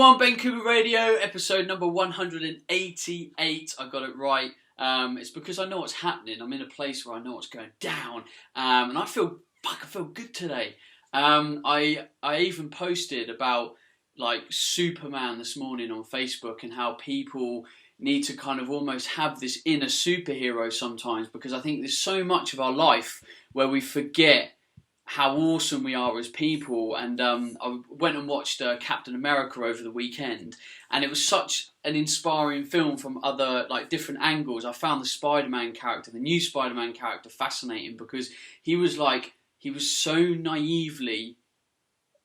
everyone, Ben Coomber Radio, episode number 188. I got it right. It's because I know what's happening. I'm in a place where I know what's going down, and I feel good today. I even posted about like Superman this morning on Facebook and how people need to kind of almost have this inner superhero sometimes, because I think there's so much of our life where we forget how awesome we are as people. And I went and watched Captain America over the weekend, and it was such an inspiring film from other like different angles. I found the Spider-Man character, the new Spider-Man character, fascinating because he was so naively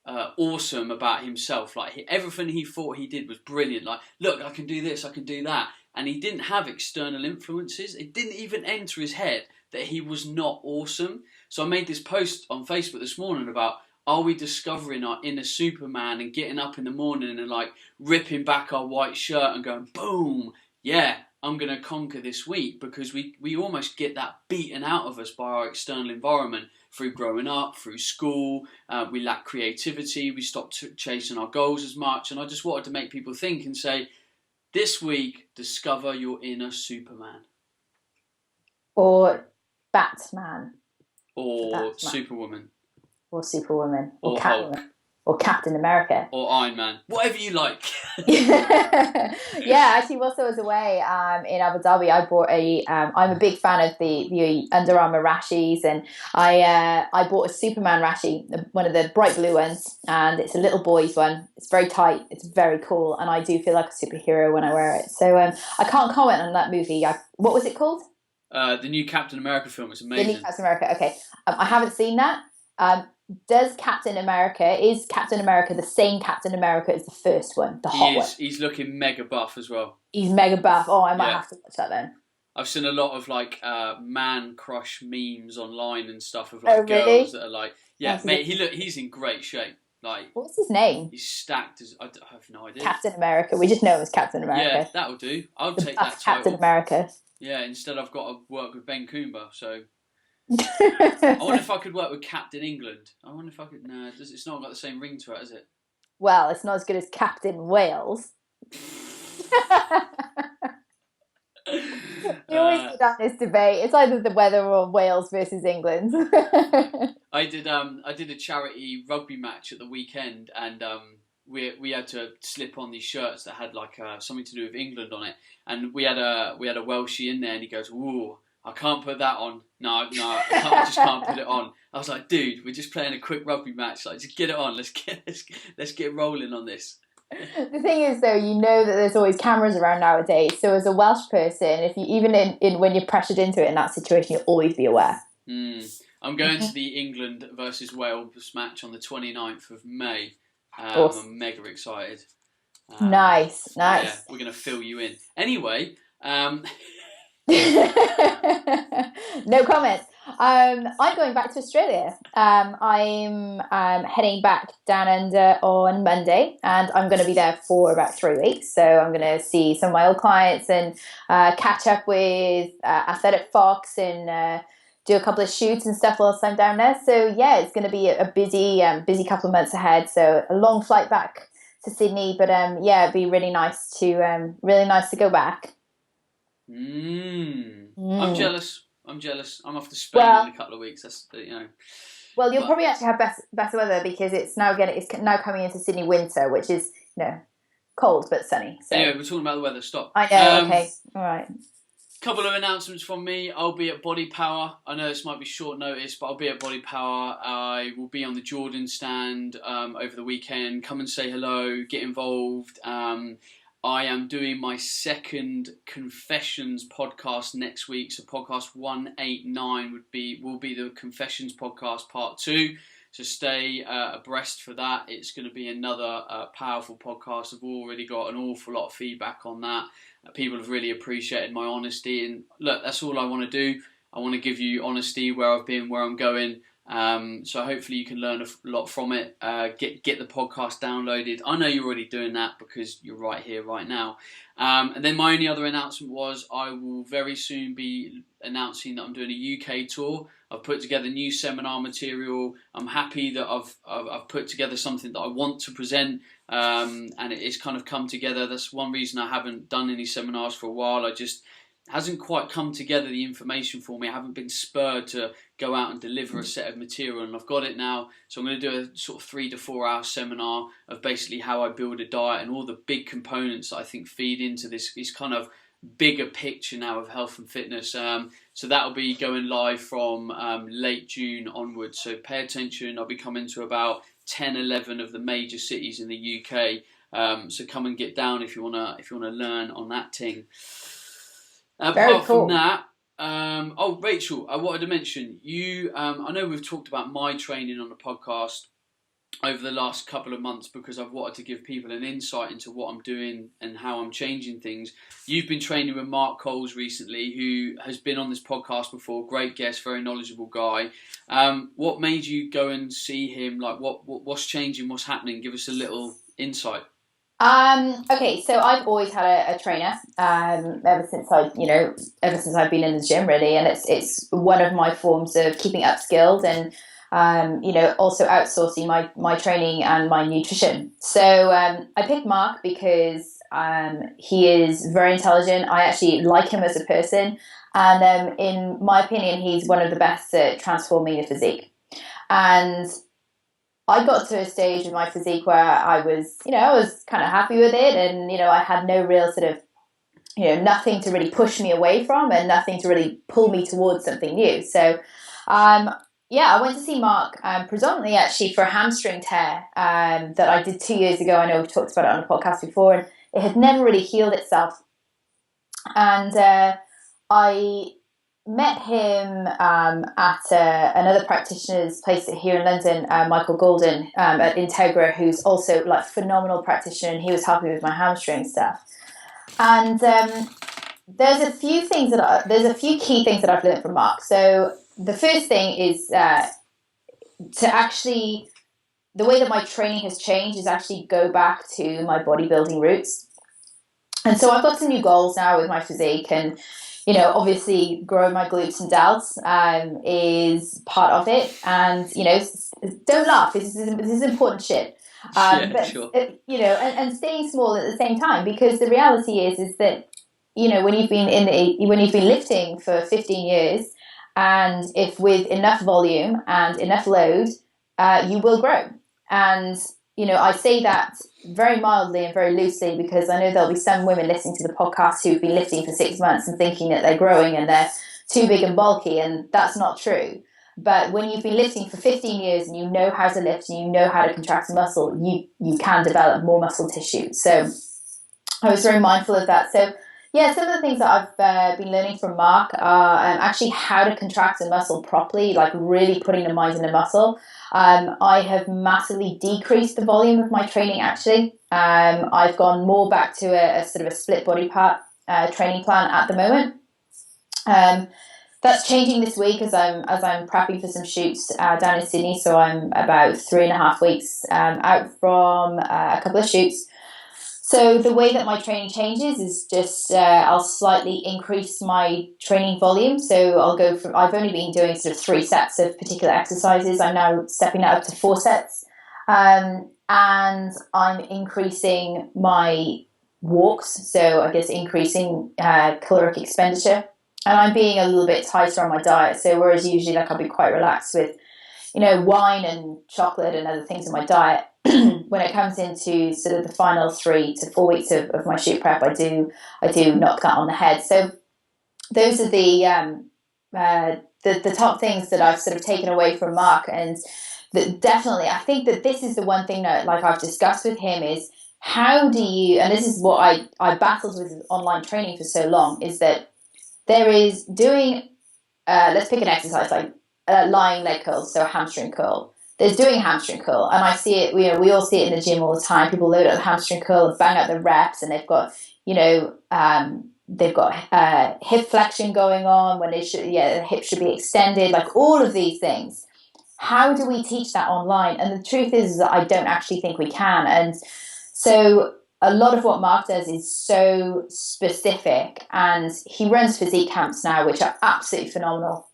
awesome about himself. Like everything he thought he did was brilliant. Like, look, I can do this, I can do that. And he didn't have external influences. It didn't even enter his head that he was not awesome. So I made this post on Facebook this morning about, are we discovering our inner Superman and getting up in the morning and like ripping back our white shirt and going, boom, yeah, I'm going to conquer this week, because we almost get that beaten out of us by our external environment through growing up, through school. We lack creativity. We stop chasing our goals as much. And I just wanted to make people think and say, this week, discover your inner Superman. Or Batman. Or Batman. Superwoman. Or Superwoman. Or Catwoman. Hulk. Or Captain America. Or Iron Man. Whatever you like. Yeah, actually, whilst I was away in Abu Dhabi, I bought I'm a big fan of the Under Armour rashies, and I bought a Superman rashie, one of the bright blue ones, and it's a little boy's one. It's very tight. It's very cool, and I do feel like a superhero when I wear it. So I can't comment on that movie. What was it called? The new Captain America film. It's amazing. The new Captain America. Okay, I haven't seen that. Is Captain America the same Captain America as the first one, the hot one? He's looking mega buff as well. He's mega buff. Oh, I might have to watch that then. I've seen a lot of like man crush memes online and stuff of like girls that are like, yeah, mate, he's in great shape. Like, what's his name? He's stacked as I have no idea. Captain America. We just know him as Captain America. Yeah, that'll do. I'll take that title. Captain America. Yeah, instead I've got to work with Ben Coomber, so. I wonder if I could work with Captain England. I wonder if I could. No, it's not got the same ring to it, has it? Well, it's not as good as Captain Wales. You always get on this debate. It's either the weather or Wales versus England. I did a charity rugby match at the weekend, and we had to slip on these shirts that had like something to do with England on it, and we had a Welshie in there, and he goes, "Ooh, I can't put that on. No, I just can't put it on." I was like, "Dude, we're just playing a quick rugby match. Like, just get it on. Let's get rolling on this." The thing is, though, you know that there's always cameras around nowadays. So as a Welsh person, if you even in when you're pressured into it in that situation, you'll always be aware. I'm going to the England versus Wales match on the 29th of May. Awesome. I'm mega excited. Nice. Yeah, we're going to fill you in. Anyway. No comments. I'm going back to Australia. I'm heading back down under on Monday, and I'm going to be there for about 3 weeks. So I'm going to see some of my old clients and catch up with Athletic Fox and do a couple of shoots and stuff whilst I'm down there. So yeah, it's going to be a busy couple of months ahead. So a long flight back to Sydney, but yeah, it'd be really nice to go back. I'm jealous. I'm off to Spain in a couple of weeks. That's Well, you'll probably actually have better weather, because it's now coming into Sydney winter, which is cold but sunny. So. Anyway, we're talking about the weather. Stop. I know. Okay. All right. Couple of announcements from me. I'll be at Body Power. I know this might be short notice, but I'll be at Body Power. I will be on the Jordan stand over the weekend. Come and say hello. Get involved. I am doing my second Confessions podcast next week. So podcast 189 will be the Confessions podcast part 2. So stay abreast for that. It's going to be another powerful podcast. I've already got an awful lot of feedback on that. People have really appreciated my honesty. And look, that's all I want to do. I want to give you honesty, where I've been, where I'm going. So hopefully you can learn a lot from it. Get the podcast downloaded. I know you're already doing that because you're right here, right now. And then my only other announcement was I will very soon be announcing that I'm doing a UK tour. I've put together new seminar material. I'm happy that I've put together something that I want to present, and it's kind of come together. That's one reason I haven't done any seminars for a while. I just hasn't quite come together, the information for me. I haven't been spurred to go out and deliver a set of material, and I've got it now. So I'm going to do a sort of 3 to 4 hour seminar of basically how I build a diet and all the big components that I think feed into this kind of bigger picture now of health and fitness. So that'll be going live from late June onwards. So pay attention. I'll be coming to about 10, 11 of the major cities in the UK. So come and get down if you wanna learn on that thing. Apart from that, Rachel, I wanted to mention you. I know we've talked about my training on the podcast over the last couple of months because I've wanted to give people an insight into what I'm doing and how I'm changing things. You've been training with Mark Coles recently, who has been on this podcast before. Great guest, very knowledgeable guy. What made you go and see him? Like, what's changing? What's happening? Give us a little insight. Okay, so I've always had a trainer, ever since I've been in the gym, really, and it's one of my forms of keeping upskilled and also outsourcing my training and my nutrition. So I picked Mark because he is very intelligent. I actually like him as a person, and in my opinion, he's one of the best at transforming your physique. And I got to a stage in my physique where I was kind of happy with it, and I had no real sort of nothing to really push me away from and nothing to really pull me towards something new. So I went to see Mark predominantly actually for a hamstring tear that I did 2 years ago. I know we've talked about it on the podcast before, and it had never really healed itself. And I met him at another practitioner's place here in London, Michael Golden at Integra, who's also like phenomenal practitioner, and he was helping with my hamstring stuff. And there's a few key things that I've learned from Mark. So the first thing is to actually, the way that my training has changed is actually go back to my bodybuilding roots. And so I've got some new goals now with my physique, and obviously growing my glutes and delts is part of it. And don't laugh. This is important shit. Sure. And staying small at the same time, because the reality is that when you've been lifting for 15 years, and if with enough volume and enough load, you will grow. And I say that very mildly and very loosely because I know there'll be some women listening to the podcast who've been lifting for 6 months and thinking that they're growing and they're too big and bulky, and that's not true. But when you've been lifting for 15 years and you know how to lift and you know how to contract a muscle, you can develop more muscle tissue. So I was very mindful of that. So yeah, some of the things that I've been learning from Mark are actually how to contract a muscle properly, like really putting the mind in the muscle. I have massively decreased the volume of my training, actually. I've gone more back to a sort of a split body part training plan at the moment. That's changing this week as I'm prepping for some shoots down in Sydney. So I'm about 3.5 weeks out from a couple of shoots. So the way that my training changes is just I'll slightly increase my training volume. So I've only been doing sort of 3 sets of particular exercises. I'm now stepping that up to 4 sets. And I'm increasing my walks. So I guess increasing caloric expenditure. And I'm being a little bit tighter on my diet. So whereas usually I'll be quite relaxed with, wine and chocolate and other things in my diet, when it comes into sort of the final 3 to 4 weeks of my shoot prep, I do knock that on the head. So those are the top things that I've sort of taken away from Mark, and that definitely I think that this is the one thing that like I've discussed with him is how do you, and this is what I battled with online training for so long, is that there is doing let's pick an exercise like lying leg curls, so a hamstring curl. There's doing a hamstring curl, and I see it. We all see it in the gym all the time. People load up the hamstring curl and bang out the reps, and they've got hip flexion going on when they should. Yeah, the hip should be extended. Like all of these things. how do we teach that online? And the truth is that I don't actually think we can. And so a lot of what Mark does is so specific, and he runs physique camps now, which are absolutely phenomenal.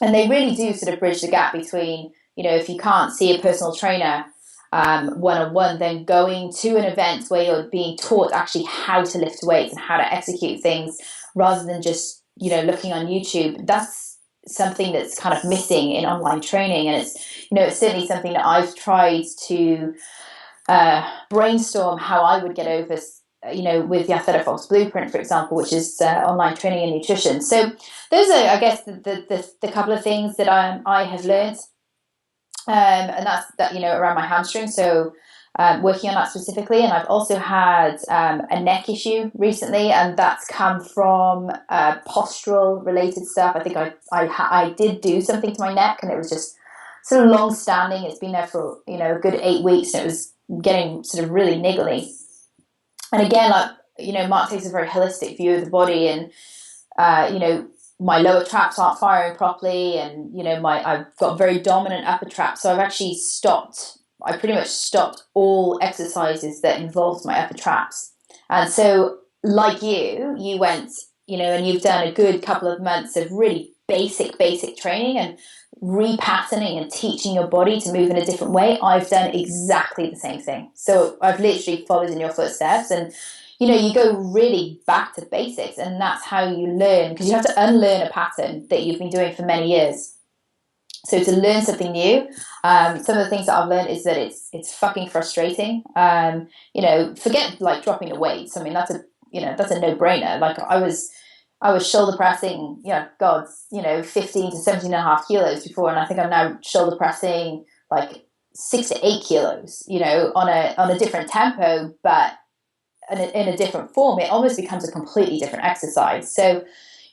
And they really do sort of bridge the gap between, if you can't see a personal trainer one-on-one, then going to an event where you're being taught actually how to lift weights and how to execute things rather than just, looking on YouTube. That's something that's kind of missing in online training. And it's certainly something that I've tried to brainstorm how I would get over, with the Athletic Fox Blueprint, for example, which is online training and nutrition. So those are, I guess, the couple of things that I have learned, and that's that, around my hamstring. So working on that specifically, and I've also had a neck issue recently, and that's come from postural related stuff. I think I did do something to my neck, and it was just sort of long standing. It's been there for a good 8 weeks, and it was getting sort of really niggly. And again, Mark takes a very holistic view of the body, and my lower traps aren't firing properly, and I've got very dominant upper traps, so I've actually stopped. I pretty much stopped all exercises that involved my upper traps. And so, like you went, and you've done a good couple of months of really basic training and repatterning and teaching your body to move in a different way. I've done exactly the same thing. So I've literally followed in your footsteps, and you go really back to basics, and that's how you learn, because you have to unlearn a pattern that you've been doing for many years. So to learn something new, some of the things that I've learned is that it's fucking frustrating. Forget like dropping the weights. I mean, that's a no-brainer. Like I was shoulder pressing, 15 to 17 and a half kilos before, and I think I'm now shoulder pressing like 6 to 8 kilos, on a different tempo, but in a different form. It almost becomes a completely different exercise. So,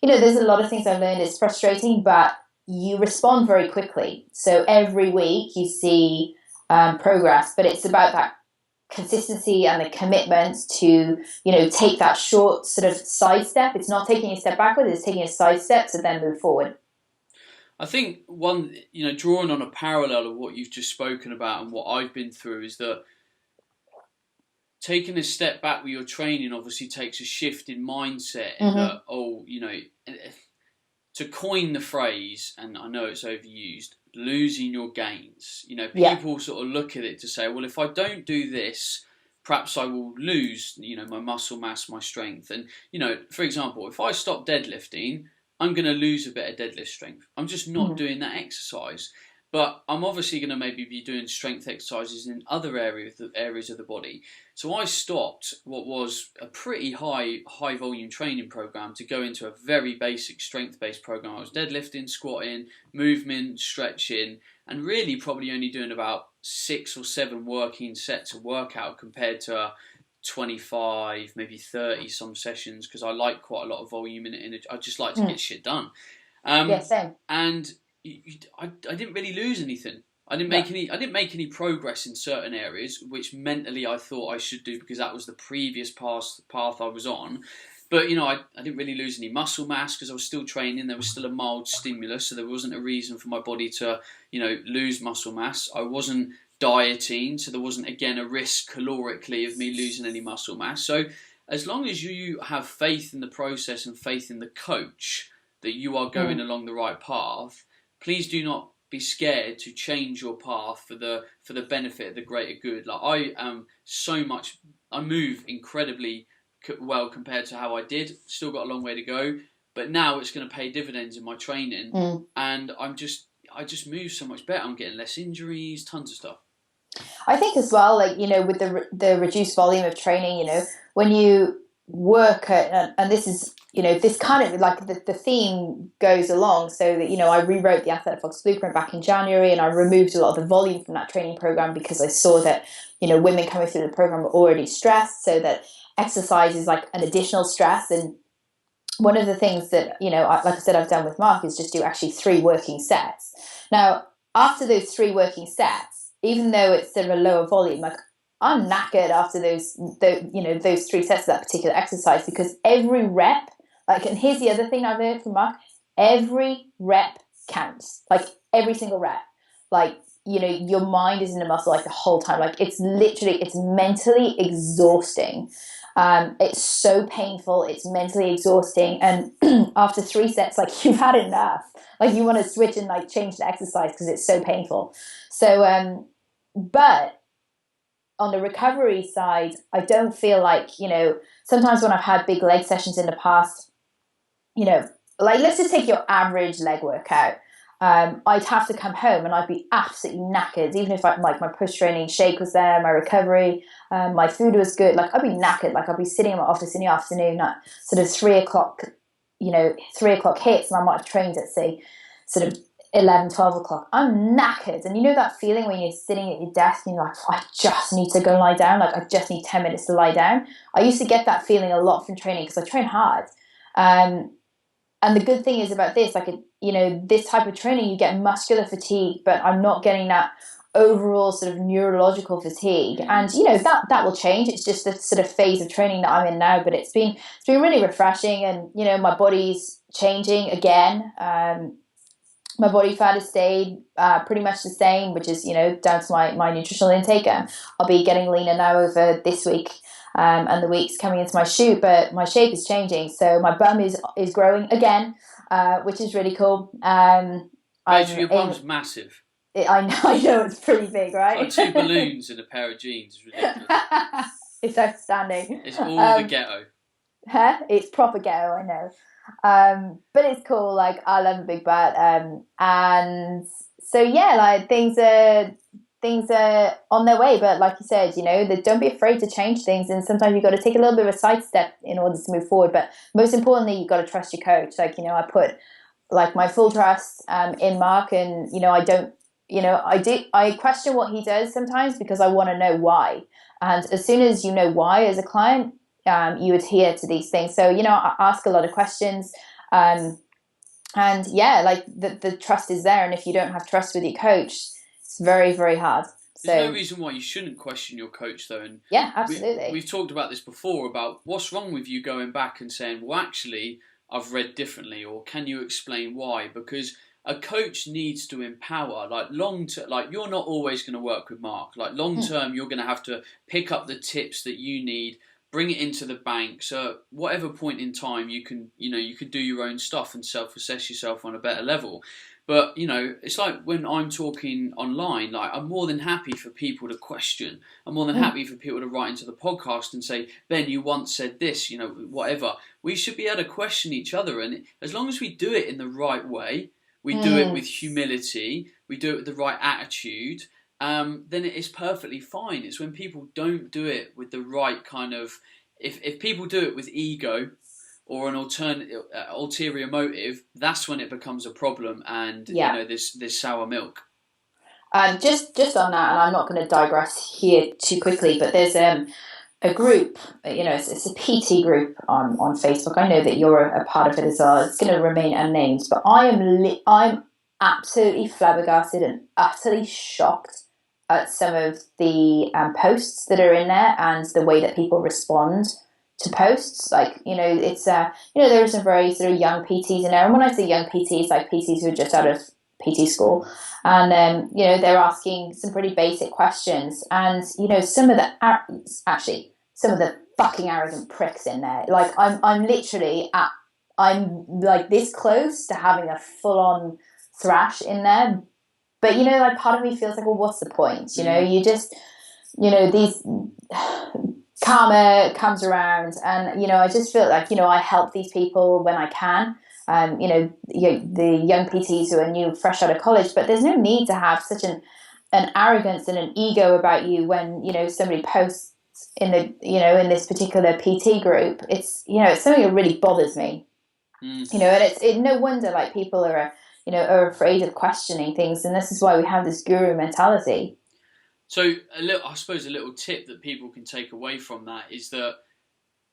there's a lot of things I've learned. It's frustrating, but you respond very quickly. So every week you see progress, but it's about that consistency and the commitment to, take that short sort of side step. It's not taking a step backward, it's taking a side step to then move forward. I think one, drawing on a parallel of what you've just spoken about and what I've been through, is that taking a step back with your training obviously takes a shift in mindset. Mm-hmm. That, to coin the phrase, and I know it's overused, losing your gains. People sort of look at it to say, well, if I don't do this, perhaps I will lose, my muscle mass, my strength. And, for example, if I stop deadlifting, I'm going to lose a bit of deadlift strength. I'm just not doing that exercise. But I'm obviously going to maybe be doing strength exercises in other areas of the body. So I stopped what was a pretty high volume training program to go into a very basic strength-based program. I was deadlifting, squatting, movement, stretching, and really probably only doing about 6 or 7 working sets of workout compared to 25, maybe 30 some sessions, because I like quite a lot of volume in it. I just like to get shit done. Same. And I didn't really lose anything. I didn't make any progress in certain areas, which mentally I thought I should do because that was the previous path I was on. But I didn't really lose any muscle mass because I was still training. There was still a mild stimulus, so there wasn't a reason for my body to lose muscle mass. I wasn't dieting, so there wasn't again a risk calorically of me losing any muscle mass. So as long as you have faith in the process and faith in the coach that you are going along the right path, please do not be scared to change your path for the benefit of the greater good. Like I move incredibly well compared to how I did. Still got a long way to go, but now it's going to pay dividends in my training, and I just move so much better. I'm getting less injuries, tons of stuff. I think as well, with the reduced volume of training, when you work at, and this is, this kind of like the theme goes along, so that, I rewrote the Athletic Fox Blueprint back in January, and I removed a lot of the volume from that training program because I saw that, women coming through the program were already stressed, so that exercise is like an additional stress. And one of the things that, like I said, I've done with Mark is just do actually 3 working sets. Now, after those 3 working sets, even though it's sort of a lower volume, like I'm knackered after those 3 sets of that particular exercise, because every rep, and here's the other thing I've learned from Mark, every rep counts, like every single rep. like, you know, your mind is in the muscle like the whole time. Like it's mentally exhausting. It's so painful. It's mentally exhausting. And after 3 sets, like you've had enough. Like you want to switch and like change the exercise because it's so painful. So, but on the recovery side, I don't feel like, you know, sometimes when I've had big leg sessions in the past, you know, like let's just take your average leg workout. I'd have to come home and I'd be absolutely knackered, even if like my push training shake was there, my recovery, my food was good. Like I'd be knackered. Like I'd be sitting in my office in the afternoon at sort of 3 o'clock, you know, 3 o'clock hits, and I might have trained at say sort of 11, 12 o'clock. I'm knackered. And you know that feeling when you're sitting at your desk and you're like, I just need to go lie down. Like I just need 10 minutes to lie down. I used to get that feeling a lot from training because I train hard. And the good thing is about this, like, you know, this type of training, you get muscular fatigue, but I'm not getting that overall sort of neurological fatigue. And, you know, that will change. It's just the sort of phase of training that I'm in now, but it's been really refreshing. And, you know, my body's changing again. My body fat has stayed pretty much the same, which is, you know, down to my nutritional intake. I'll be getting leaner now over this week. And the weeks coming into my shoot, but my shape is changing. So my bum is growing again, which is really cool. Rachel, your bum's massive. I know it's pretty big, right? It's like 2 balloons in a pair of jeans. It's ridiculous. It's outstanding. It's all the ghetto. Huh? It's proper ghetto, I know. But it's cool. Like I love a big butt. And so yeah, like things are on their way, but like you said, you know, don't be afraid to change things, and sometimes you've got to take a little bit of a sidestep in order to move forward. But most importantly, you've got to trust your coach. Like, you know, I put like my full trust in Mark, and you know, I question what he does sometimes because I want to know why. And as soon as you know why as a client, you adhere to these things. So, you know, I ask a lot of questions, and yeah, like the trust is there, and if you don't have trust with your coach, it's very, very hard. There's no reason why you shouldn't question your coach, though. And yeah, absolutely. We've talked about this before, about what's wrong with you going back and saying, well, actually, I've read differently, or can you explain why? Because a coach needs to empower. Like long term, like you're not always going to work with Mark. Like long term, you're going to have to pick up the tips that you need, bring it into the bank. So whatever point in time you can do your own stuff and self-assess yourself on a better level. But, you know, it's like when I'm talking online, like I'm more than happy for people to question. I'm more than happy for people to write into the podcast and say, Ben, you once said this, you know, whatever. We should be able to question each other. And as long as we do it in the right way, we do it with humility, we do it with the right attitude, then it is perfectly fine. It's when people don't do it with the right kind of, if people do it with ego, or an ulterior motive, that's when it becomes a problem, and you know, there's sour milk. Just on that, and I'm not going to digress here too quickly, but there's a group, you know, it's a PT group on Facebook. I know that you're a part of it as well. It's going to remain unnamed, but I'm absolutely flabbergasted and utterly shocked at some of the posts that are in there and the way that people respond to posts. Like, you know, it's you know, there are some very sort of young PTs in there, and when I say young PTs, like PTs who are just out of PT school, and you know, they're asking some pretty basic questions, and you know, some of the fucking arrogant pricks in there. Like I'm like this close to having a full on thrash in there, but you know, like part of me feels like, well, what's the point? You know, you just, you know, these karma comes around, and you know, I just feel like, you know, I help these people when I can. You know, the young PTs who are new, fresh out of college, but there's no need to have such an arrogance and an ego about you when, you know, somebody posts in the, you know, in this particular PT group. It's, you know, it's something that really bothers me. You know, and it's no wonder like people are, you know, are afraid of questioning things, and this is why we have this guru mentality. So I suppose a little tip that people can take away from that is that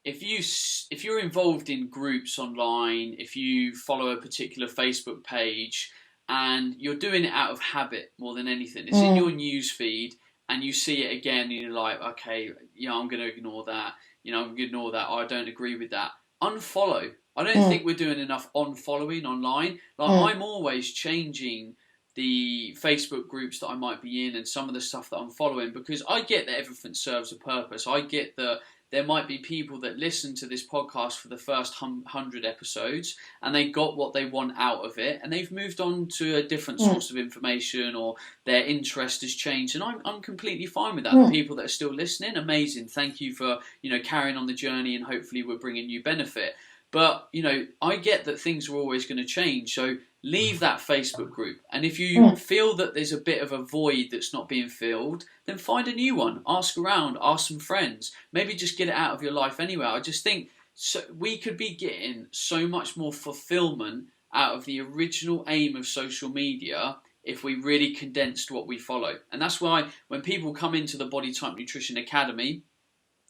if you're involved in groups online, if you follow a particular Facebook page, and you're doing it out of habit more than anything, it's in your news feed, and you see it again, and you're like, okay, yeah, I'm going to ignore that. You know, I'm going to ignore that. I don't agree with that. Unfollow. I don't think we're doing enough unfollowing online. Like I'm always changing the Facebook groups that I might be in and some of the stuff that I'm following, because I get that everything serves a purpose. I get that there might be people that listen to this podcast for the first 100 episodes and they got what they want out of it and they've moved on to a different source of information, or their interest has changed, and I'm completely fine with that. The people that are still listening, amazing. Thank you for, carrying on the journey, and hopefully we're bringing you benefit. But, I get that things are always going to change. So leave that Facebook group. And if you feel that there's a bit of a void that's not being filled, then find a new one. Ask around, ask some friends. Maybe just get it out of your life anyway. I just think we could be getting so much more fulfillment out of the original aim of social media if we really condensed what we follow. And that's why when people come into the Body Type Nutrition Academy,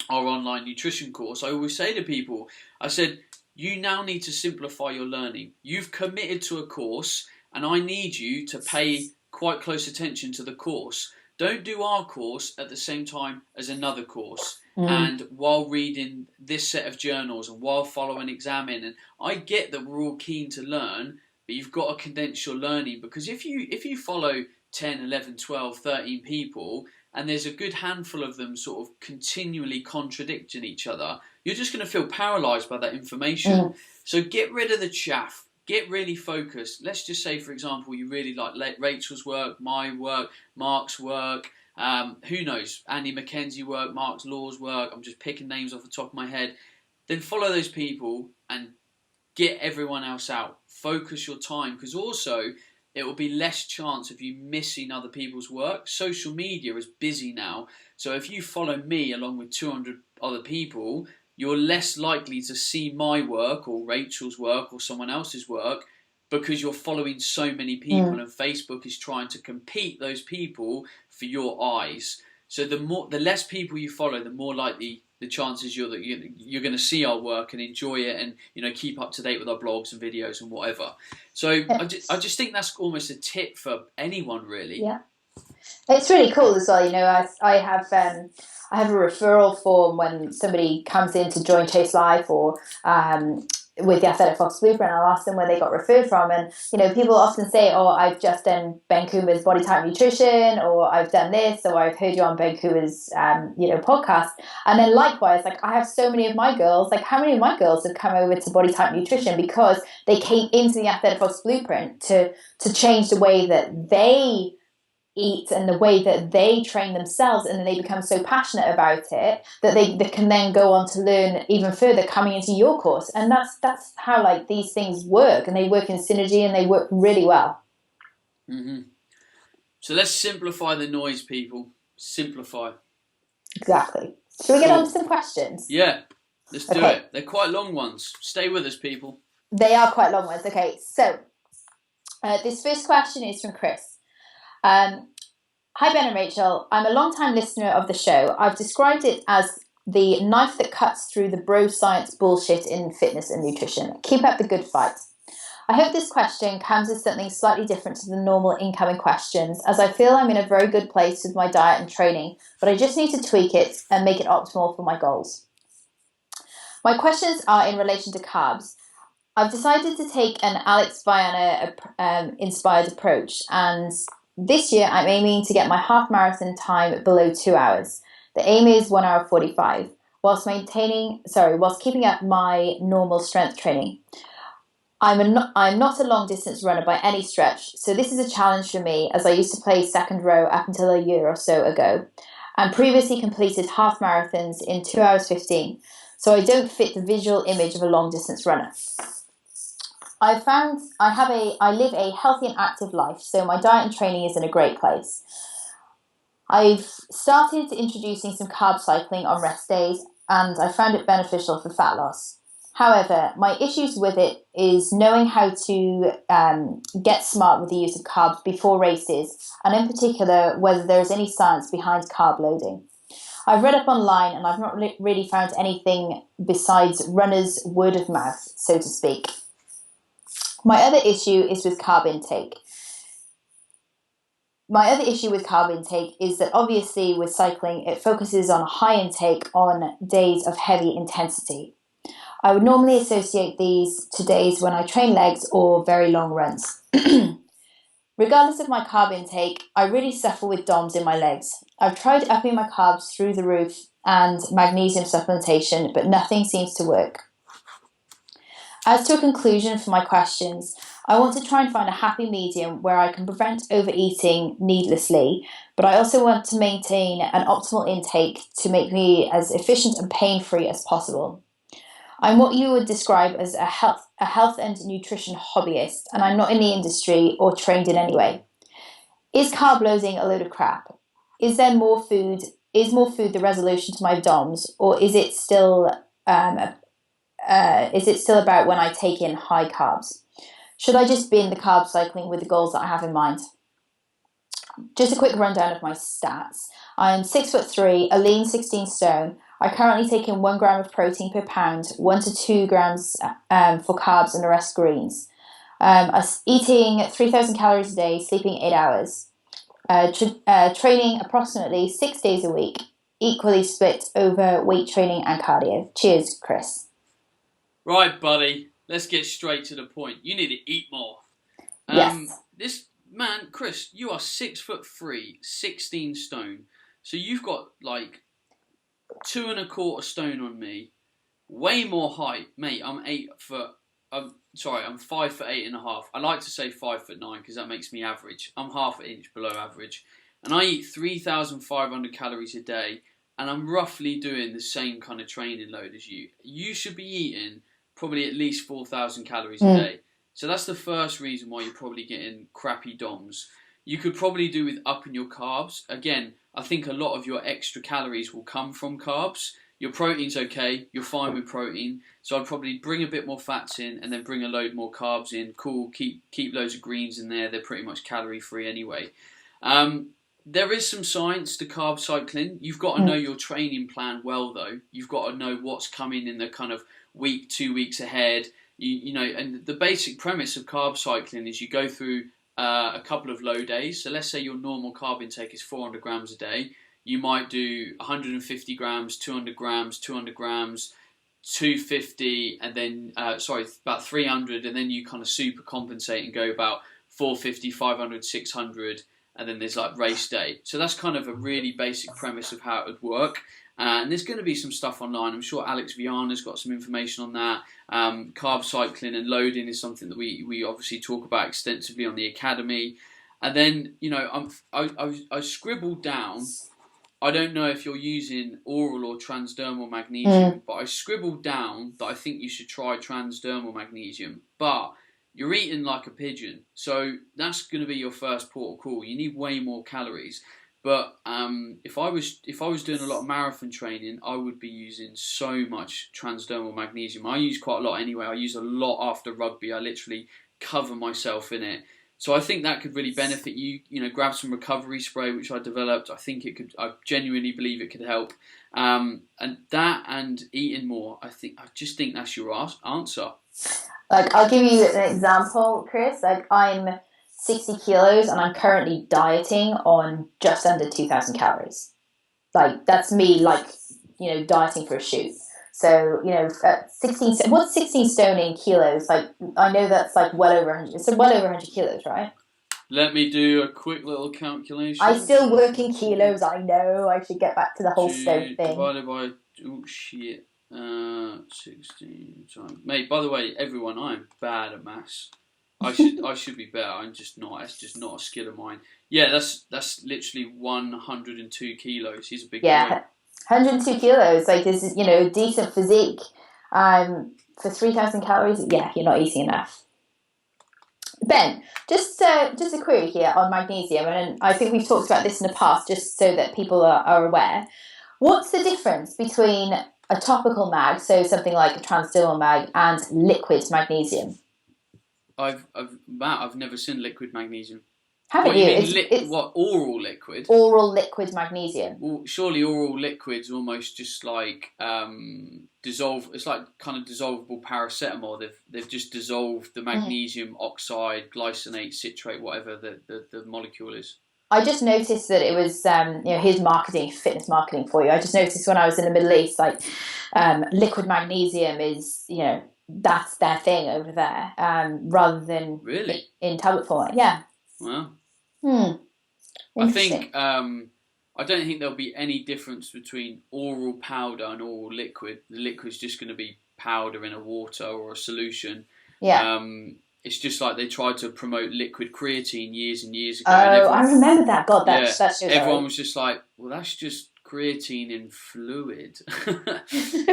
our online nutrition course, I always say to people, I said, you now need to simplify your learning. You've committed to a course, and I need you to pay quite close attention to the course. Don't do our course at the same time as another course, and while reading this set of journals and while following examine. And I get that we're all keen to learn, but you've got to condense your learning, because if you follow 10, 11, 12, 13 people, and there's a good handful of them sort of continually contradicting each other, you're just going to feel paralysed by that information. So get rid of the chaff. Get really focused. Let's just say, for example, you really like Rachel's work, my work, Mark's work, who knows, Andy McKenzie work, Mark's Law's work. I'm just picking names off the top of my head. Then follow those people and get everyone else out. Focus your time, because also it will be less chance of you missing other people's work. Social media is busy now. So if you follow me along with 200 other people, you're less likely to see my work or Rachel's work or someone else's work, because you're following so many people, and Facebook is trying to compete those people for your eyes. So the less people you follow, the more likely the chances you're going to see our work and enjoy it, and keep up to date with our blogs and videos and whatever. So I just think that's almost a tip for anyone, really. Yeah, it's really cool as well. I have a referral form when somebody comes in to join Chase Life or with the Athletic Fox Blueprint. I'll ask them where they got referred from, and people often say, "Oh, I've just done Ben Coomber's Body Type Nutrition," or "I've done this," or "I've heard you on Ben Coomber's podcast." And then likewise, like, I have so many of my girls. Like, how many of my girls have come over to Body Type Nutrition because they came into the Athletic Fox Blueprint to change the way that they eat and the way that they train themselves, and then they become so passionate about it that they can then go on to learn even further coming into your course. And that's how, like, these things work, and they work in synergy, and they work really well. So let's simplify the noise, people. Simplify. Exactly. Shall we get on to some questions? Yeah, let's do it. They're quite long ones. Stay with us, people. They are quite long ones. Okay, so this first question is from Chris. Hi Ben and Rachel, I'm a long-time listener of the show. I've described it as the knife that cuts through the bro science bullshit in fitness and nutrition. Keep up the good fight. I hope this question comes as something slightly different to the normal incoming questions, as I feel I'm in a very good place with my diet and training, but I just need to tweak it and make it optimal for my goals. My questions are in relation to carbs. I've decided to take an Alex Viana inspired approach, and this year I'm aiming to get my half marathon time below 2 hours. The aim is 1 hour 45, whilst keeping up my normal strength training. I'm not a long distance runner by any stretch, so this is a challenge for me, as I used to play second row up until a year or so ago, and previously completed half marathons in 2 hours 15, so I don't fit the visual image of a long distance runner. I live a healthy and active life, so my diet and training is in a great place. I've started introducing some carb cycling on rest days, and I found it beneficial for fat loss. However, my issues with it is knowing how to get smart with the use of carbs before races, and in particular, whether there is any science behind carb loading. I've read up online, and I've not really found anything besides runners' word of mouth, so to speak. My other issue is with carb intake. Is that obviously with cycling, it focuses on a high intake on days of heavy intensity. I would normally associate these to days when I train legs or very long runs. Regardless of my carb intake, I really suffer with DOMS in my legs. I've tried upping my carbs through the roof and magnesium supplementation, but nothing seems to work. As to a conclusion for my questions, I want to try and find a happy medium where I can prevent overeating needlessly, but I also want to maintain an optimal intake to make me as efficient and pain-free as possible. I'm what you would describe as a health and nutrition hobbyist, and I'm not in the industry or trained in any way. Is carb loading a load of crap? Is there more food? Is more food the resolution to my DOMS, or is it still about when I take in high carbs? Should I just bin the carb cycling with the goals that I have in mind? Just a quick rundown of my stats. I'm 6'3", a lean 16 stone. I currently take in 1 gram of protein per pound, 1 to 2 grams for carbs and the rest greens. Eating 3,000 calories a day, sleeping 8 hours. Training approximately 6 days a week, equally split over weight training and cardio. Cheers, Chris. Right, buddy. Let's get straight to the point. You need to eat more. Yes. This man, Chris, you are 6'3", 16 stone. So you've got like 2 1/4 stone on me. Way more height, mate. I'm 5'8.5". I like to say 5'9" because that makes me average. I'm half an inch below average, and I eat 3,500 calories a day, and I'm roughly doing the same kind of training load as you. You should be eating probably at least 4,000 calories a day. So that's the first reason why you're probably getting crappy DOMS. You could probably do with upping your carbs. Again, I think a lot of your extra calories will come from carbs. Your protein's okay, you're fine with protein. So I'd probably bring a bit more fats in and then bring a load more carbs in. Cool, keep loads of greens in there. They're pretty much calorie free anyway. There is some science to carb cycling. You've got to know your training plan well though. You've got to know what's coming in the kind of week, 2 weeks ahead. You know, and the basic premise of carb cycling is you go through a couple of low days. So let's say your normal carb intake is 400 grams a day. You might do 150 grams, 200 grams, 200 grams, 250, and then, about 300, and then you kind of super compensate and go about 450, 500, 600, and then there's like race day. So that's kind of a really basic premise of how it would work. And there's going to be some stuff online. I'm sure Alex Viana's got some information on that. Carb cycling and loading is something that we obviously talk about extensively on the academy. And then, you know, I scribbled down, I don't know if you're using oral or transdermal magnesium, but I scribbled down that I think you should try transdermal magnesium. But you're eating like a pigeon, so that's going to be your first port of call. You need way more calories. But if I was doing a lot of marathon training, I would be using so much transdermal magnesium. I use quite a lot anyway. I use a lot after rugby. I literally cover myself in it. So I think that could really benefit you. You know, grab some recovery spray, which I developed. I think it could. I genuinely believe it could help. And that and eating more. I just think that's your answer. Like, I'll give you an example, Chris. Like, I'm 60 kilos and I'm currently dieting on just under 2,000 calories. Like, that's me, like, you know, dieting for a shoot. So, you know, at 16, what's 16 stone in kilos? Like, I know that's like well over 100. It's well over 100 kilos, right? Let me do a quick little calculation. I still work in kilos. I know. I should get back to the whole stone thing. Divided by 16 times. Mate, by the way, everyone, I'm bad at maths. I should be better. I'm just not. That's just not a skill of mine. Yeah, that's literally 102 kilos. He's a big boy. 102 kilos. Like, this is, you know, decent physique. For 3,000 calories, yeah, you're not eating enough. Ben, just a query here on magnesium, and I think we've talked about this in the past, just so that people are aware. What's the difference between a topical mag, so something like a transdermal mag, and liquid magnesium? I've never seen liquid magnesium. Haven't you? What, oral liquid? Oral liquid magnesium. Well, surely oral liquid's almost just like dissolve. It's like kind of dissolvable paracetamol. They've just dissolved the magnesium oxide, glycinate, citrate, whatever the molecule is. I just noticed that it was, his marketing, fitness marketing for you. I just noticed when I was in the Middle East, like, liquid magnesium is, you know, that's their thing over there, rather than really in tablet format. Yeah. Well, I Interesting. think I don't think there'll be any difference between oral powder and oral liquid. The liquid's just going to be powder in a water or a solution. Yeah. It's just like they tried to promote liquid creatine years and years ago. Oh, And everyone, I remember that. God, yeah, that's so everyone was just like, well, that's just creatine in fluid.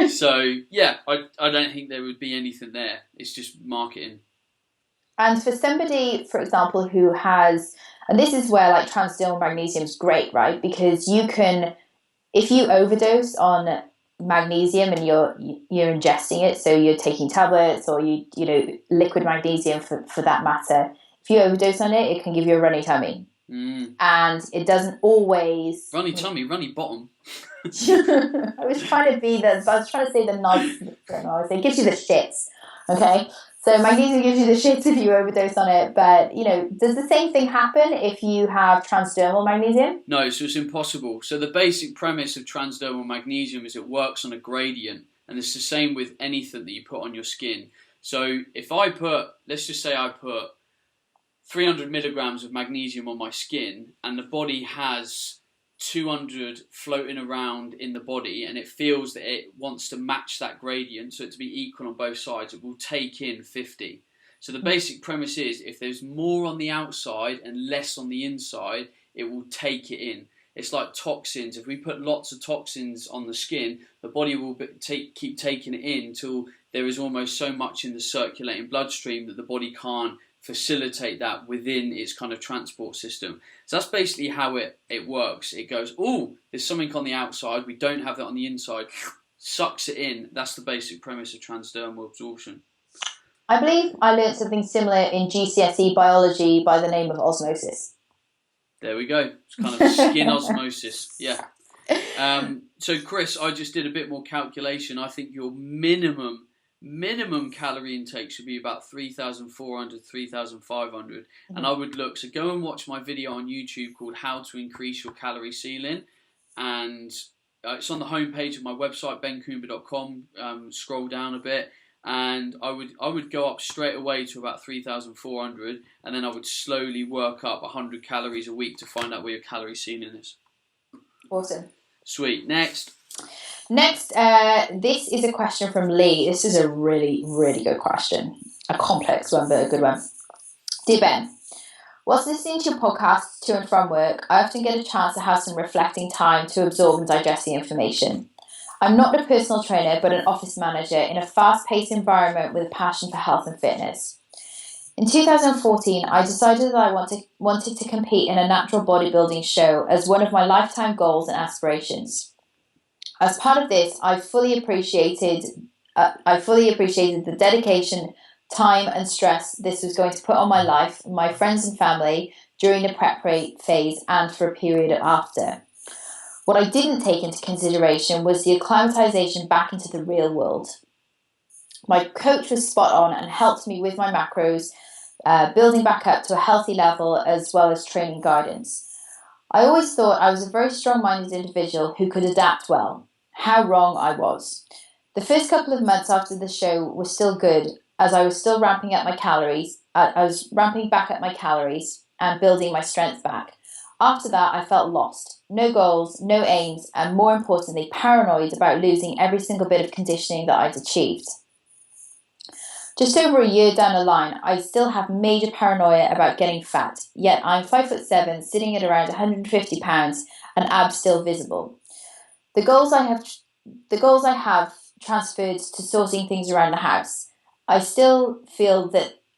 So yeah, I don't think there would be anything there. It's just marketing. And for somebody, for example, who has, and this is where like transdermal magnesium is great, right? Because you can, if you overdose on magnesium and you're ingesting it, so you're taking tablets or you know liquid magnesium for that matter. If you overdose on it, it can give you a runny tummy, and it doesn't always runny tummy, runny bottom. I was trying to say the nice terminology. It gives you the shits. Okay, so magnesium gives you the shits if you overdose on it. But you know, does the same thing happen if you have transdermal magnesium? No, so it's impossible. So the basic premise of transdermal magnesium is it works on a gradient, and it's the same with anything that you put on your skin. So if I put, let's just say I put 300 milligrams of magnesium on my skin, and the body has 200 floating around in the body, and it feels that it wants to match that gradient, so it to be equal on both sides, it will take in 50. So the basic premise is if there's more on the outside and less on the inside, it will take it in. It's like toxins. If we put lots of toxins on the skin, the body will keep taking it in till there is almost so much in the circulating bloodstream that the body can't facilitate that within its kind of transport system. So that's basically how it works. It goes, oh, there's something on the outside, we don't have that on the inside, sucks it in. That's the basic premise of transdermal absorption. I believe I learned something similar in GCSE biology by the name of osmosis. There we go. It's kind of skin osmosis. Yeah. So Chris, I just did a bit more calculation. I think your minimum calorie intake should be about 3,400, 3,500. And I would look, so go and watch my video on YouTube called How to Increase Your Calorie Ceiling. And it's on the homepage of my website, bencoomber.com. Scroll down a bit. And I would go up straight away to about 3,400, and then I would slowly work up 100 calories a week to find out where your calorie ceiling is. Awesome. Sweet. Next, this is a question from Lee. This is a really, really good question. A complex one, but a good one. Dear Ben, whilst listening to your podcast to and from work, I often get a chance to have some reflecting time to absorb and digest the information. I'm not a personal trainer, but an office manager in a fast-paced environment with a passion for health and fitness. In 2014, I decided that I wanted to compete in a natural bodybuilding show as one of my lifetime goals and aspirations. As part of this, I fully appreciated the dedication, time, and stress this was going to put on my life, my friends and family during the prep phase and for a period after. What I didn't take into consideration was the acclimatization back into the real world. My coach was spot on and helped me with my macros, building back up to a healthy level as well as training guidance. I always thought I was a very strong-minded individual who could adapt well. How wrong I was. The first couple of months after the show were still good as I was still ramping up my calories. I was ramping back up my calories and building my strength back. After that, I felt lost. No goals, no aims, and more importantly, paranoid about losing every single bit of conditioning that I'd achieved. Just over a year down the line, I still have major paranoia about getting fat, yet I'm 5'7", sitting at around 150 pounds, and abs still visible. The goals I have transferred to sorting things around the house. I still feel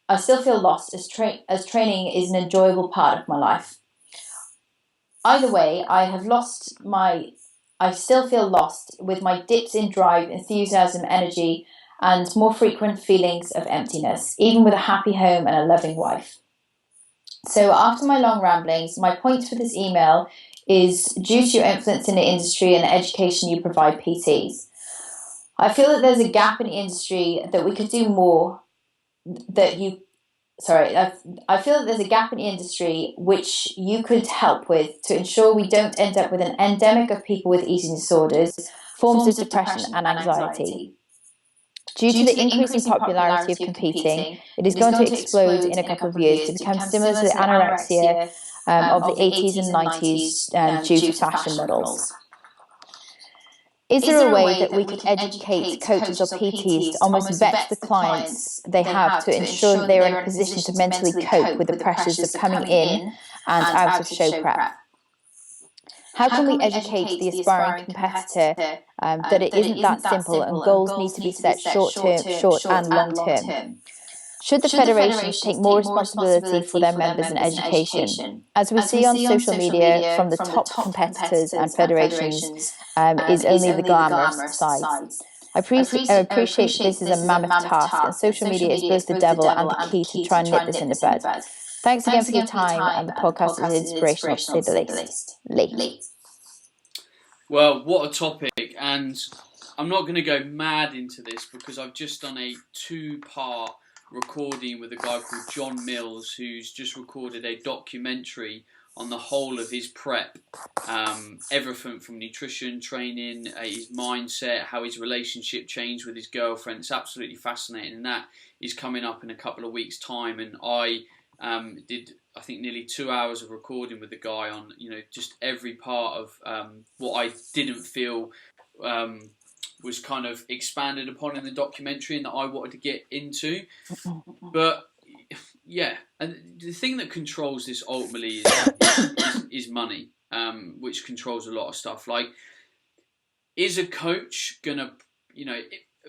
lost as training is an enjoyable part of my life. Either way, I still feel lost with my dips in drive, enthusiasm, energy, and more frequent feelings of emptiness, even with a happy home and a loving wife. So after my long ramblings, my point for this email is due to your influence in the industry and the education you provide PTs. I feel that there's a gap in the industry that we could do more I feel that there's a gap in the industry which you could help with to ensure we don't end up with an endemic of people with eating disorders, forms of depression and anxiety. Due to the increasing popularity of competing, it is going to explode in a couple of years to become similar to the anorexia of the 80s and 90s due to fashion models. Is there a way that we can educate coaches or PTs to almost vet the clients they have to ensure that they are in a position to mentally cope with the pressures of coming in and out of show prep? How can we educate the aspiring competitor that it isn't that simple and goals need to be set short and long term? Should the federations take more responsibility for their members and education? As we see on social media from the top competitors and federations, is only the glamorous side. I appreciate this is a mammoth task, and social media is both the devil and the key to try and nip this in the bud. Thanks again for your time, and the podcast is inspirational to say the least. Lee. Well, what a topic, and I'm not going to go mad into this because I've just done a 2-part recording with a guy called John Mills, who's just recorded a documentary on the whole of his prep, everything from nutrition, training, his mindset, how his relationship changed with his girlfriend. It's absolutely fascinating, and that is coming up in a couple of weeks' time. And I did, I think, nearly 2 hours of recording with the guy on, just every part of what I didn't feel was kind of expanded upon in the documentary and that I wanted to get into. But yeah, and the thing that controls this ultimately is money, which controls a lot of stuff. Like, is a coach gonna,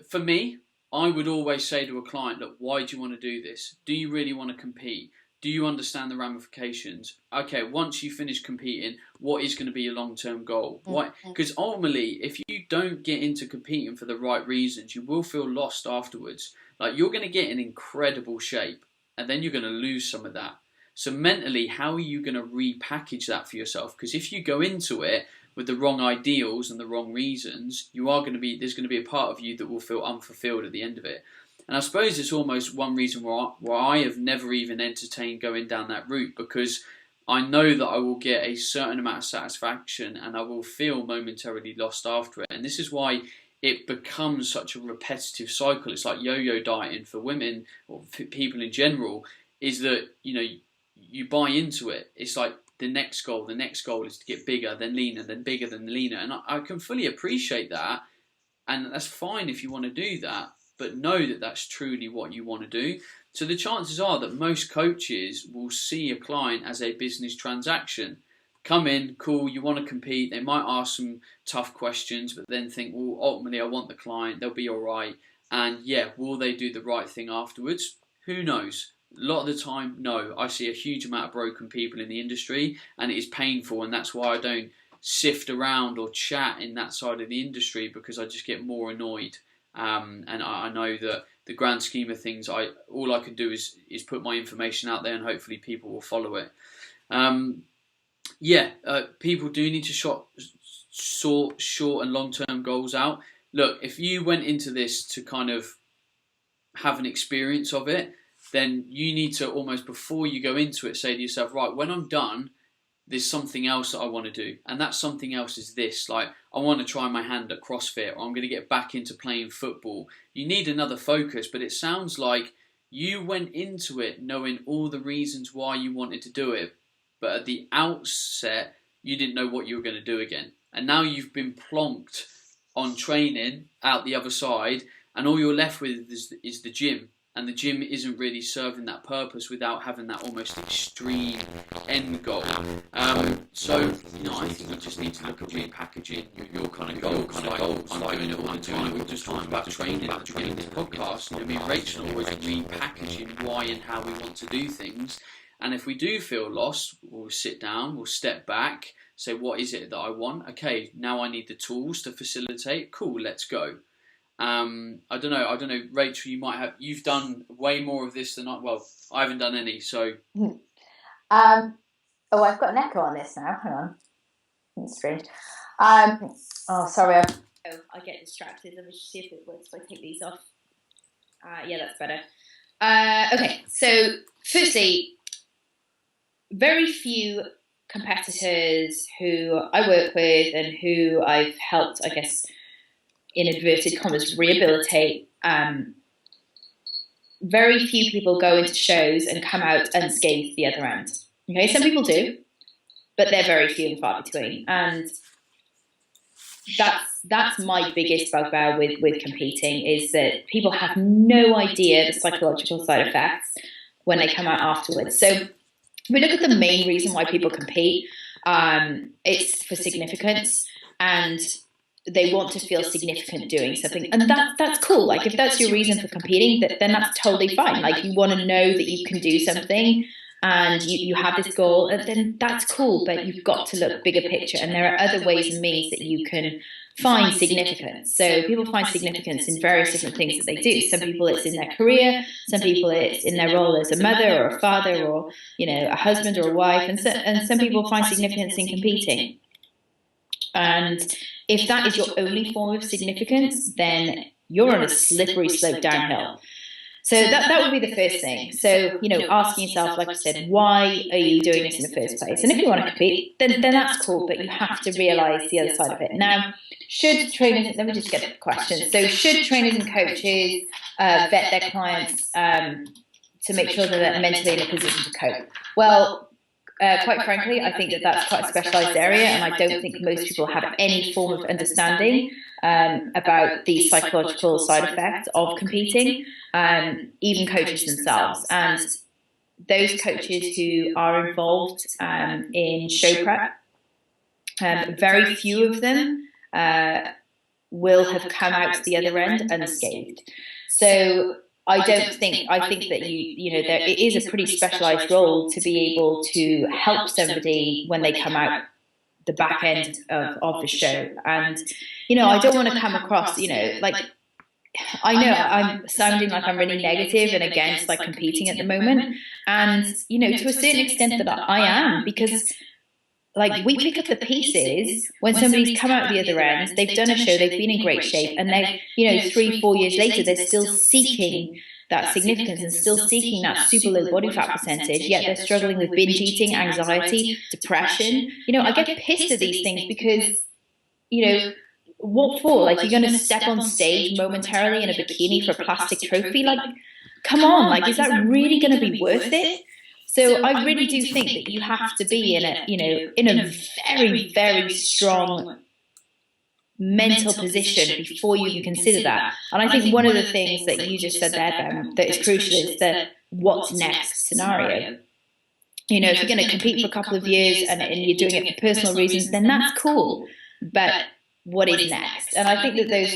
for me, I would always say to a client, look, why do you want to do this? Do you really want to compete? Do you understand the ramifications? Okay, once you finish competing, what is going to be your long-term goal? Why? Because ultimately, if you don't get into competing for the right reasons, you will feel lost afterwards. Like, you're going to get in incredible shape, and then you're going to lose some of that. So mentally, how are you going to repackage that for yourself? Because if you go into it with the wrong ideals and the wrong reasons, there's going to be a part of you that will feel unfulfilled at the end of it. And I suppose it's almost one reason why I have never even entertained going down that route, because I know that I will get a certain amount of satisfaction and I will feel momentarily lost after it. And this is why it becomes such a repetitive cycle. It's like yo-yo dieting for women or for people in general, is that, you buy into it. It's like the next goal is to get bigger, then leaner, then bigger, then leaner. And I can fully appreciate that. And that's fine if you want to do that. But know that that's truly what you want to do. So the chances are that most coaches will see a client as a business transaction. Come in, cool, you want to compete. They might ask some tough questions, but then think, well, ultimately I want the client. They'll be all right. And yeah, will they do the right thing afterwards? Who knows? A lot of the time, no. I see a huge amount of broken people in the industry, and it is painful. And that's why I don't sift around or chat in that side of the industry, because I just get more annoyed. And I know that the grand scheme of things, all I can do is put my information out there, and hopefully people will follow it. People do need to sort short and long-term goals out. Look, if you went into this to kind of have an experience of it, then you need to almost, before you go into it, say to yourself, right, when I'm done, there's something else that I want to do. And that something else is this. Like, I want to try my hand at CrossFit, or I'm going to get back into playing football. You need another focus, but it sounds like you went into it knowing all the reasons why you wanted to do it. But at the outset, you didn't know what you were going to do again. And now you've been plonked on training out the other side, and all you're left with is the gym. And the gym isn't really serving that purpose without having that almost extreme end goal. I think you just need to look at repackaging your kind of goals. I'm doing it all the time. We're just talking about training during this podcast. Me and Rachel are always repackaging why and how we want to do things. And if we do feel lost, we'll sit down, we'll step back, say, what is it that I want? Okay, now I need the tools to facilitate. Cool, let's go. I don't know, Rachel, you've done way more of this than I haven't done any, so. I've got an echo on this now, hang on. It's strange. Sorry. I get distracted. Let me see if it works if I take these off. Yeah, that's better. Okay, so firstly, very few competitors who I work with and who I've helped, I guess, in inverted commas, rehabilitate. Very few people go into shows and come out unscathed the other end. Okay, some people do, but they're very few and far between. And that's my biggest bugbear with competing, is that people have no idea the psychological side effects when they come out afterwards. So we look at the main reason why people compete. It's for significance, and they want to feel significant doing something, and that's cool. Like, if that's your reason for competing, then that's totally fine. Like, you want to know that you can do something, and you have this goal, and then that's cool. But you've got to look bigger picture, and there are other ways and means that you can find significance. So people find significance in various different things that they do. Some people it's in their career, some people it's in their role as a mother or a father, or a husband or a wife, and some people find significance in competing. And if that is your only form of significance, then you're on a slippery slope downhill. So that would be the first thing. So, asking yourself, like I said, why are you doing this in the first place? And if you want to compete, then that's cool, but you have to realize the other side of it. Now, should trainers, let me just get the question. So should trainers and coaches vet their clients to make sure that they're mentally in a position to cope? Well, quite frankly, I think that's quite a specialised area, and I don't think most people have any form of understanding about the psychological side effects of competing, even coaches themselves. And those coaches who are involved in show prep, very few of them will have come out the other end unscathed. So I think that it is a pretty specialized role to be able to help somebody when they come out the back end of the show. And I don't want to come across like, I know I'm sounding like I'm really negative and against like competing at the moment, and to a certain extent that I am, because like, we pick up the pieces when somebody's come out the other end, they've done a show, they've been in great shape, and they 3-4 years later, they're still seeking that significance and still seeking that super low body fat percentage, yet they're struggling with binge eating, anxiety, depression. I get pissed at these things because, what for? Like, you're going to step on stage momentarily in a bikini for a plastic trophy? Like, come on, like, is that really going to be worth it? So I really do think that you have to be in a very, very strong mental position before you can consider that. And I think one of the things that you just said there, Ben, that is crucial is the what's next scenario. If you're going to compete for a couple of years and you're doing it for personal reasons, then that's cool. But what is next? And I think that those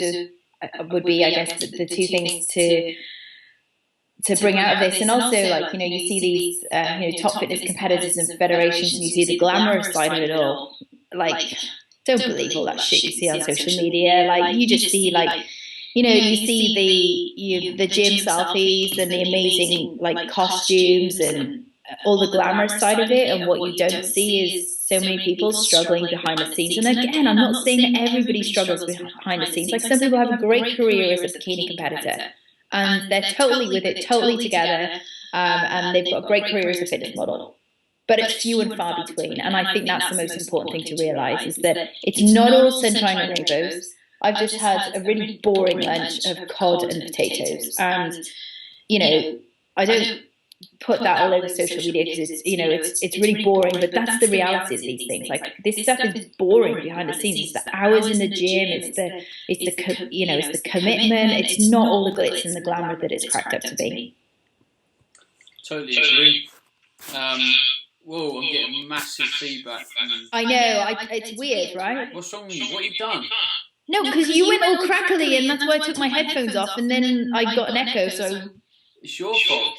would be, I guess, the two things to bring out of this. And also, like, you see these top fitness competitors and federations, and you see the glamorous side of it all. Like, don't believe all that shit you see on social media. Like, you just see, like, you see the gym selfies and the amazing like costumes and all the glamorous side of it, and what you don't see is so many people struggling behind the scenes. And again, I'm not saying that everybody struggles behind the scenes. Like, some people have a great career as a bikini competitor, and they're totally with it, totally together, and they've got a great career as a fitness model. But it's few and far between, and I think that's the most important thing to realise, is that it's not all sunshine and rainbows. I've just had a really boring lunch of cod and potatoes, and I don't put that all over social media because it's really boring, but that's the reality of these things. Like, this stuff is boring behind the scenes. It's the hours in the gym, it's the commitment. It's not all the glitz and the glamour that it's cracked up to be. Totally agree. Whoa, I'm getting massive feedback. I know, it's weird, right? What's wrong with you? What have you done? No, because you went all crackly, and that's why I took my headphones off, and then I got an echo. So it's your fault.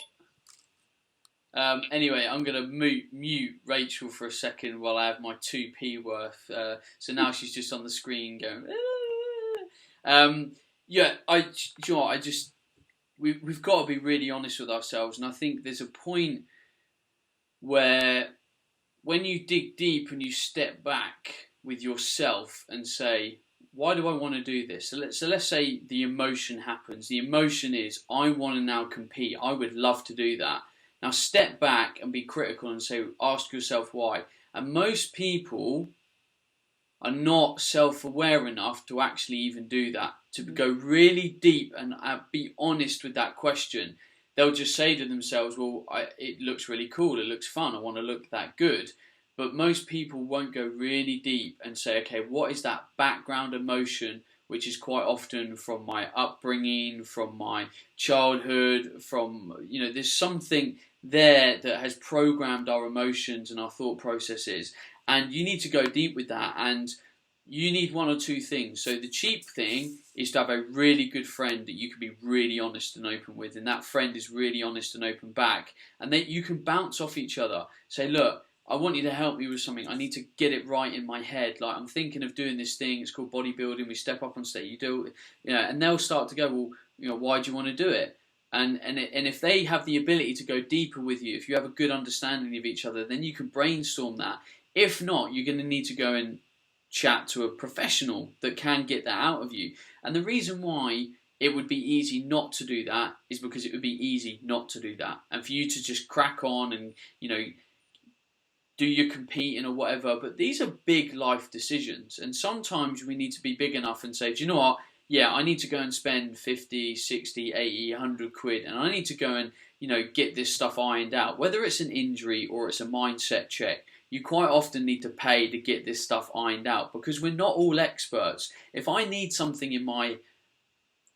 Anyway, I'm going to mute Rachel for a second while I have my 2p worth. So now she's just on the screen going. We've got to be really honest with ourselves, and I think there's a point where, when you dig deep and you step back with yourself and say, why do I want to do this? So let's say the emotion happens. The emotion is, I want to now compete. I would love to do that. Now step back and be critical and ask yourself why. And most people are not self-aware enough to actually even do that, to go really deep and be honest with that question. They'll just say to themselves, well, it looks really cool, it looks fun, I want to look that good. But most people won't go really deep and say, okay, what is that background emotion, which is quite often from my upbringing, from my childhood, from, there's something there that has programmed our emotions and our thought processes. And you need to go deep with that, and you need one or two things. So the cheap thing is to have a really good friend that you can be really honest and open with, and that friend is really honest and open back, and then you can bounce off each other. Say, look, I want you to help me with something. I need to get it right in my head. Like, I'm thinking of doing this thing. It's called bodybuilding. We step up on stage. You do, and they'll start to go, well, why do you want to do it? And if they have the ability to go deeper with you, if you have a good understanding of each other, then you can brainstorm that. If not, you're going to need to go and chat to a professional that can get that out of you. And the reason why it would be easy not to do that is because it would be easy not to do that. And for you to just crack on and, do your competing or whatever. But these are big life decisions. And sometimes we need to be big enough and say, do you know what? Yeah, I need to go and spend 50, 60, 80, 100 quid. And I need to go and, get this stuff ironed out. Whether it's an injury or it's a mindset check, you quite often need to pay to get this stuff ironed out, because we're not all experts. If I need something in my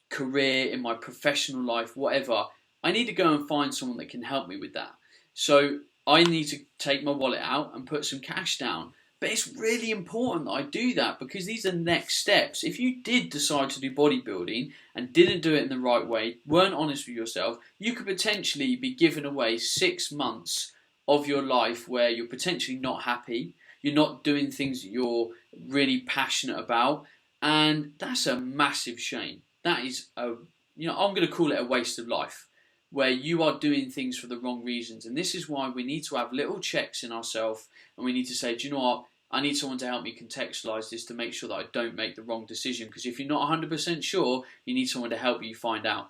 career, in my professional life, whatever, I need to go and find someone that can help me with that. So I need to take my wallet out and put some cash down. But it's really important that I do that, because these are the next steps. If you did decide to do bodybuilding and didn't do it in the right way, weren't honest with yourself, you could potentially be giving away 6 months of your life where you're potentially not happy, you're not doing things that you're really passionate about, and that's a massive shame. That is I'm going to call it a waste of life, where you are doing things for the wrong reasons. And this is why we need to have little checks in ourselves, and we need to say, do you know what, I need someone to help me contextualize this to make sure that I don't make the wrong decision. Because if you're not 100% sure, you need someone to help you find out.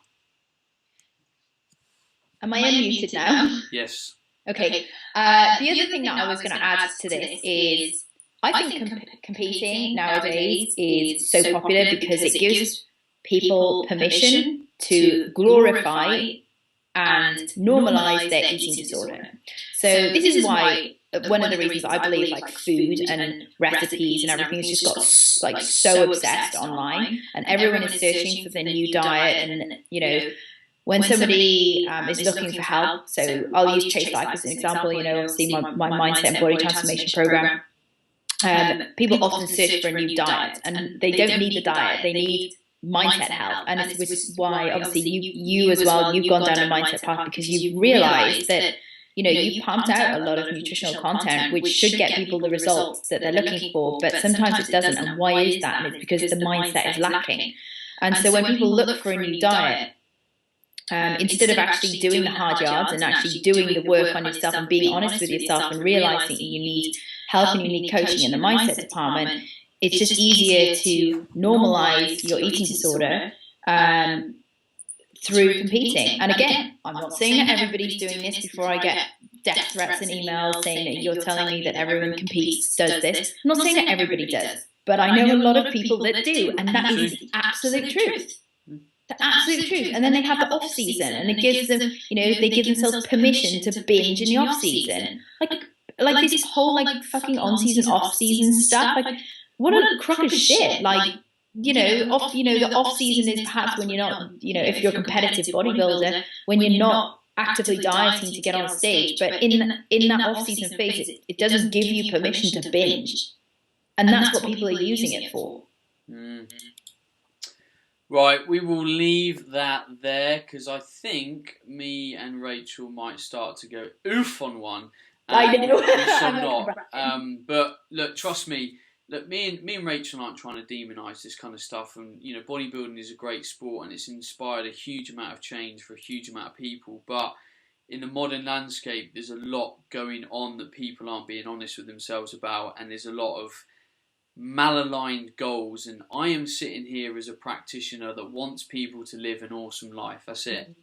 Am I unmuted now? Yes. Okay. The other thing that I was going to add to this is, I think competing nowadays is so popular because it gives people permission to glorify and normalize their eating disorder. So this is why one of the reasons I believe like food and recipes and everything has just got like so obsessed online, and everyone is searching for the new diet. And when somebody is looking for help, so I'll use Chase Life as an example. Obviously my mindset and body transformation program. People often search for a new diet, and they don't need the diet; they need mindset help. And which is why obviously you as well, you've gone down a mindset path, because you've realized that you pumped out a lot of nutritional content which should get people the results that they're looking for, but sometimes it doesn't. And why is that? And it's because the mindset is lacking. And so when people look for a new diet, instead of actually doing the hard yards and actually doing the work on yourself and being honest with yourself and realizing you need help and you need coaching in the mindset department, it's just easier to normalize your eating disorder through competing. And again, I'm not saying that everybody's doing this. Before I get death threats and emails saying that you're telling me that everyone competes, does this, I'm not saying that everybody does, but I know a lot of people that do, and that is the absolute truth. The absolute truth. And then they have the off season, and it gives them, they give themselves permission to binge in the off season. Like this whole fucking on season, off season stuff. Like, what a crock of shit. The off season is perhaps when you're not, if you're a competitive bodybuilder, when you're not actively dieting to get on stage. But in that off season phase, it doesn't give you permission to binge, and that's what people are using it for. Right, we will leave that there, because I think me and Rachel might start to go oof on one. I know. We should not. But look, trust me. Look, me and Rachel aren't trying to demonise this kind of stuff. And bodybuilding is a great sport, and it's inspired a huge amount of change for a huge amount of people. But in the modern landscape, there's a lot going on that people aren't being honest with themselves about, and there's a lot of malaligned goals. And I am sitting here as a practitioner that wants people to live an awesome life. That's it.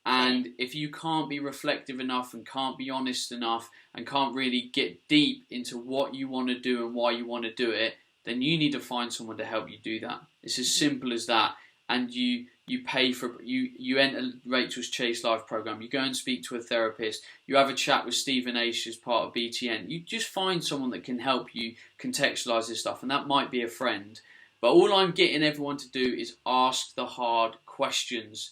And if you can't be reflective enough and can't be honest enough and can't really get deep into what you want to do and why you want to do it, then you need to find someone to help you do that. It's as simple as that. And you pay for, you enter Rachel's Chase Life program, you go and speak to a therapist, you have a chat with Stephen Ash as part of BTN. You just find someone that can help you contextualize this stuff, and that might be a friend. But all I'm getting everyone to do is ask the hard questions,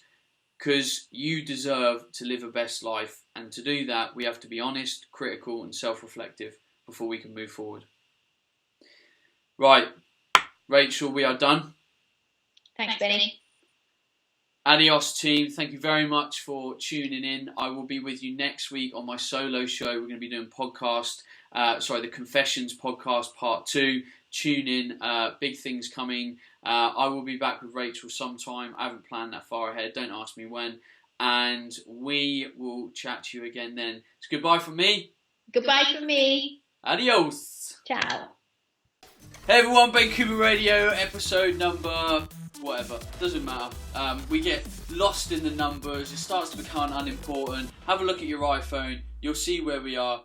because you deserve to live a best life, and to do that we have to be honest, critical and self-reflective before we can move forward. Right, Rachel, we are done. Thanks, Benny. Adios, team. Thank you very much for tuning in. I will be with you next week on my solo show. We're going to be doing the Confessions podcast part 2. Tune in. Big things coming. I will be back with Rachel sometime. I haven't planned that far ahead. Don't ask me when. And we will chat to you again then. It's goodbye from me. Goodbye from me. Adios. Ciao. Hey everyone, Ben Coomber Radio, episode number whatever, doesn't matter. We get lost in the numbers, it starts to become unimportant. Have a look at your iPhone, you'll see where we are.